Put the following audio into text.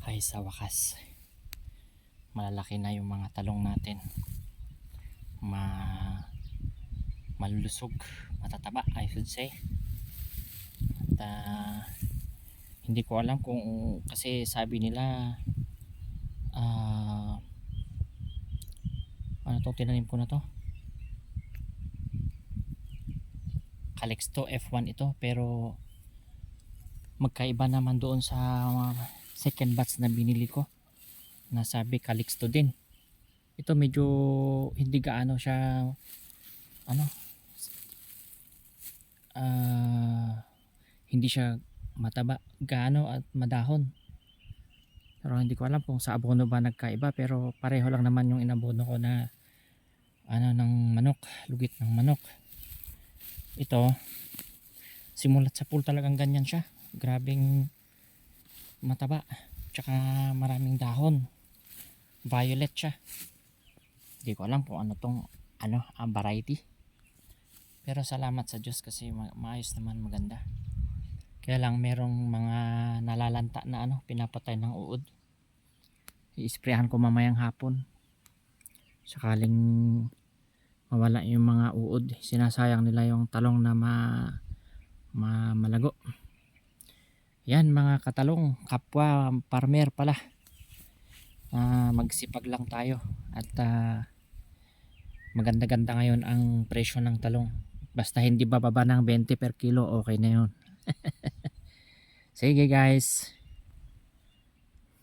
Ay sa wakas malalaki na yung mga talong natin, malulusog, matataba I should say. At hindi ko alam kung, kasi sabi nila ano to, tinanim ko na to, Calixto F1 ito, pero magkaiba naman doon sa second batch na binili ko na sabi Calixto din. Ito medyo hindi gaano siya ano, hindi siya mataba gaano at madahon, pero hindi ko alam kung sa abono ba nagkaiba, pero pareho lang naman yung inabono ko na ano ng manok, lugit ng manok. Ito simulat sa pool talagang ganyan siya, grabing mataba, tsaka maraming dahon, violet siya. Hindi ko alam kung ano tong variety, pero salamat sa Diyos kasi maayos naman, maganda. Kaya lang merong mga nalalanta na pinapatay ng uod. I-sprayan ko mamayang hapon sakaling mawala yung mga uod. Sinasayang nila yung talong na malago. Yan mga katalong, kapwa farmer pala, magsipag lang tayo at maganda-ganda ngayon ang presyo ng talong. Basta hindi bababa ng 20 per kilo, okay na yun. Sige guys.